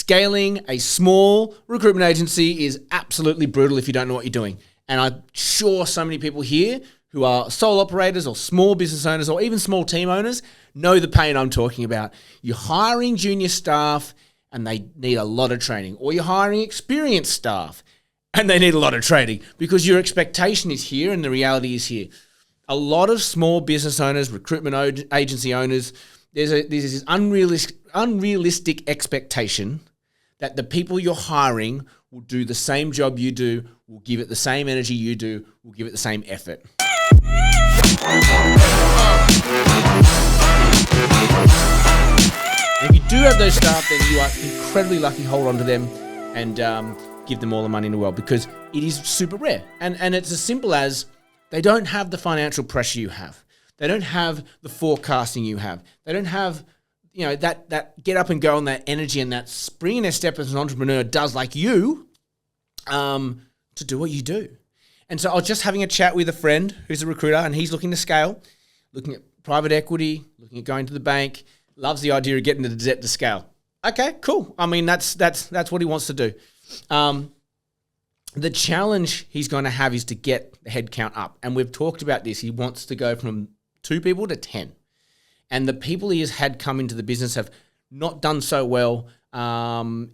Scaling a small recruitment agency is absolutely brutal if you don't know what you're doing. And I'm sure so many people here who are sole operators or small business owners or even small team owners know the pain I'm talking about. You're hiring junior staff and they need a lot of training, or you're hiring experienced staff and they need a lot of training because your expectation is here and the reality is here. A lot of small business owners, recruitment agency owners, there's this unrealistic expectation that the people you're hiring will do the same job you do, will give it the same energy you do, will give it the same effort. If you do have those staff, then you are incredibly lucky. Hold on to them and give them all the money in the world, because it is super rare. And it's as simple as they don't have the financial pressure you have. They don't have the forecasting you have. They don't have, that get up and go and that energy and that spring in their step as an entrepreneur does, like you, to do what you do. And so I was just having a chat with a friend who's a recruiter, and he's looking to scale, looking at private equity, looking at going to the bank, loves the idea of getting the debt to scale. Okay, cool. I mean, that's what he wants to do. The challenge he's going to have is to get the headcount up. And we've talked about this. He wants to go from 2 people to 10. And the people he has had come into the business have not done so well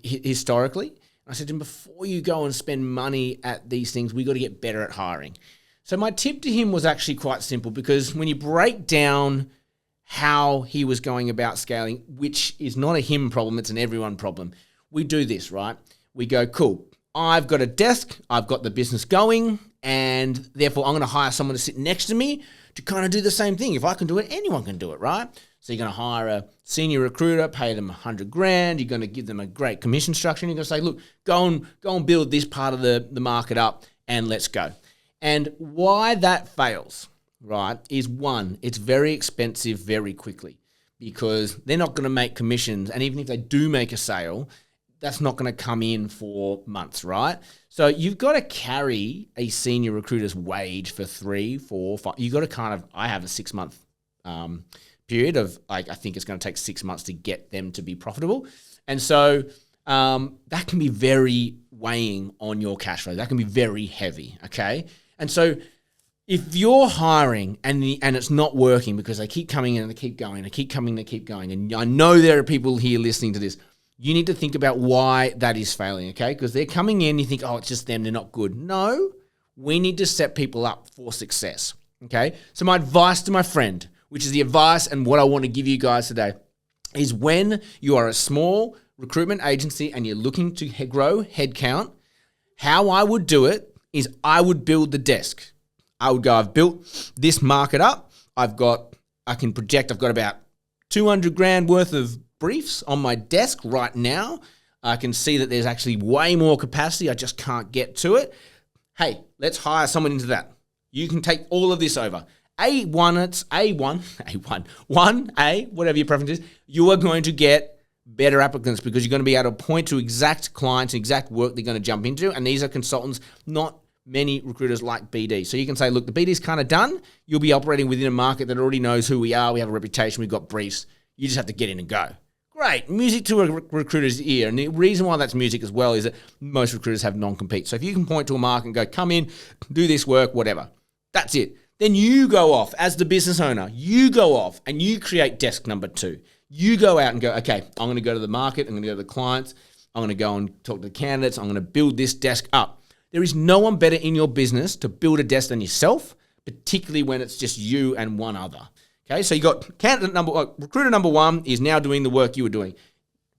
historically. I said to him, before you go and spend money at these things, we got to get better at hiring. So my tip to him was actually quite simple, because when you break down how he was going about scaling, which is not a him problem, it's an everyone problem. We do this, right? We go, cool, I've got a desk, I've got the business going, and therefore I'm going to hire someone to sit next to me to kind of do the same thing. If I can do it, anyone can do it, right? So you're going to hire a senior recruiter, pay them $100,000. You're going to give them a great commission structure. And you're going to say, look, go and build this part of the market up and let's go. And why that fails, right, is one, it's very expensive very quickly, because they're not going to make commissions. And even if they do make a sale, that's not going to come in for months, right? So you've got to carry a senior recruiter's wage for 3, 4, 5. You've got to kind of, I have a 6-month period of, like, I think it's going to take 6 months to get them to be profitable. And so that can be very weighing on your cash flow. That can be very heavy, okay? And so if you're hiring and it's not working because they keep coming in and they keep going, they keep coming, they keep going, and I know there are people here listening to this, you need to think about why that is failing, okay? Because they're coming in, you think, oh, it's just them, they're not good. No, we need to set people up for success, okay? So my advice to my friend, which is the advice and what I want to give you guys today, is when you are a small recruitment agency and you're looking to grow headcount, how I would do it is I would build the desk. I would go, I've built this market up. I can project I've got about $200,000 worth of briefs on my desk right now. I can see that there's actually way more capacity. I just can't get to it. Hey, let's hire someone into that. You can take all of this over. Whatever your preference is, you are going to get better applicants because you're going to be able to point to exact clients, exact work they're going to jump into. And these are consultants, not many recruiters like BD. So you can say, look, the BD's kind of done. You'll be operating within a market that already knows who we are. We have a reputation. We've got briefs. You just have to get in and go. Great. Music to a recruiter's ear. And the reason why that's music as well is that most recruiters have non-compete. So if you can point to a market and go, come in, do this work, whatever. That's it. Then you go off as the business owner. You go off and you create desk number 2. You go out and go, okay, I'm going to go to the market. I'm going to go to the clients. I'm going to go and talk to the candidates. I'm going to build this desk up. There is no one better in your business to build a desk than yourself, particularly when it's just you and one other. Okay, so you got recruiter number 1 is now doing the work you were doing.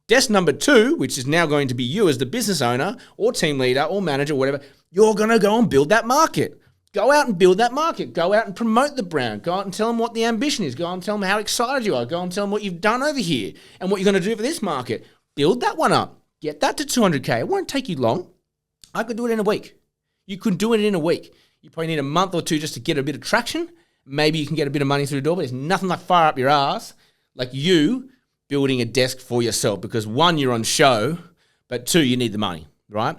Desk number 2, which is now going to be you as the business owner or team leader or manager, whatever, you're going to go and build that market. Go out and build that market. Go out and promote the brand. Go out and tell them what the ambition is. Go out and tell them how excited you are. Go out and tell them what you've done over here and what you're going to do for this market. Build that one up. Get that to $200K. It won't take you long. I could do it in a week. You could do it in a week. You probably need a month or 2 just to get a bit of traction. Maybe you can get a bit of money through the door, but there's nothing like fire up your ass like you building a desk for yourself, because 1, you're on show, but 2, you need the money, right?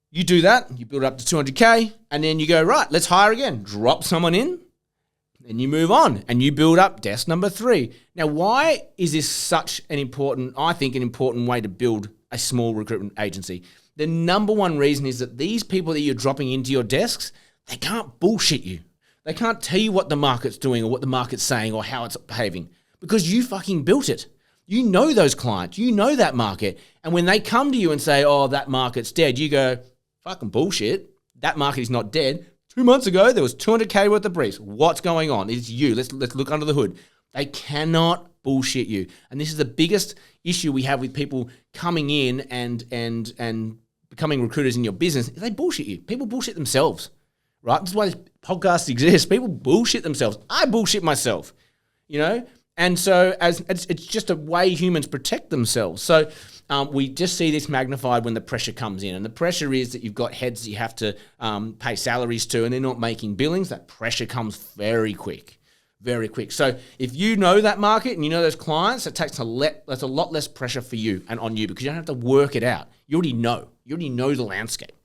You do that, you build it up to $200K, and then you go, right, let's hire again. Drop someone in, Then you move on and you build up desk number 3. Now, why is this such an important way to build a small recruitment agency? The number one reason is that these people that you're dropping into your desks, they can't bullshit you. They can't tell you what the market's doing or what the market's saying or how it's behaving because you fucking built it. You know those clients. You know that market. And when they come to you and say, oh, that market's dead, you go, fucking bullshit. That market is not dead. 2 months ago, there was 200K worth of briefs. What's going on? It's you. Let's look under the hood. They cannot bullshit you. And this is the biggest issue we have with people coming in and becoming recruiters in your business. They bullshit you. People bullshit themselves, right? This is why this podcast exists. People bullshit themselves. I bullshit myself, you know? And so it's just a way humans protect themselves. So we just see this magnified when the pressure comes in. And the pressure is that you've got heads that you have to pay salaries to and they're not making billings. That pressure comes very quick, very quick. So if you know that market and you know those clients, that's a lot less pressure for you and on you because you don't have to work it out. You already know. You already know the landscape.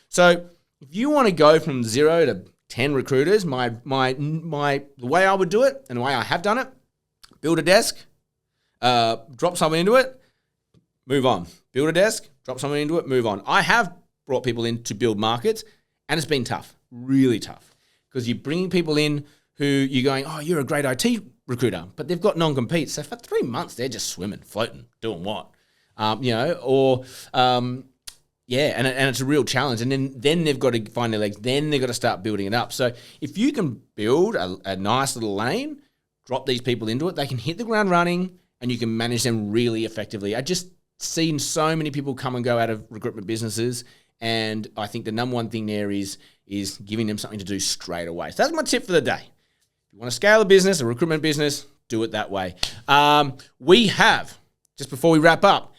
So if you want to go from 0 to 10 recruiters, the way I would do it and the way I have done it, build a desk, drop someone into it, move on. Build a desk, drop someone into it, move on. I have brought people in to build markets, and it's been tough, really tough, because you're bringing people in who you're going, oh, you're a great IT recruiter, but they've got non-competes. So for 3 months, they're just swimming, floating, doing what? And it's a real challenge. And then they've got to find their legs. Then they've got to start building it up. So if you can build a nice little lane, drop these people into it, they can hit the ground running and you can manage them really effectively. I just seen so many people come and go out of recruitment businesses, and I think the number one thing there is giving them something to do straight away. So that's my tip for the day. If you want to scale a business, a recruitment business, do it that way. We have, just before we wrap up,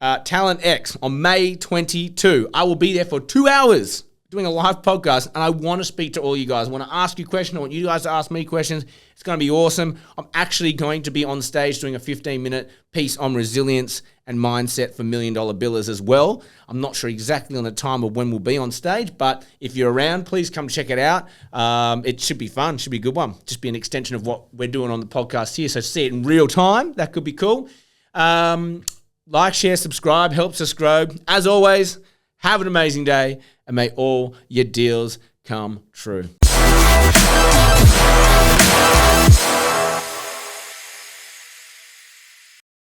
TalentX on May 22. I will be there for 2 hours doing a live podcast, and I want to speak to all you guys. I want to ask you questions. I want you guys to ask me questions. It's going to be awesome. I'm actually going to be on stage doing a 15-minute piece on resilience and mindset for $1 million billers as well. I'm not sure exactly on the time of when we'll be on stage, but if you're around, please come check it out. It should be fun. It should be a good one. Just be an extension of what we're doing on the podcast here. So see it in real time. That could be cool. Like, share, subscribe. Helps us grow. As always, have an amazing day, and may all your deals come true.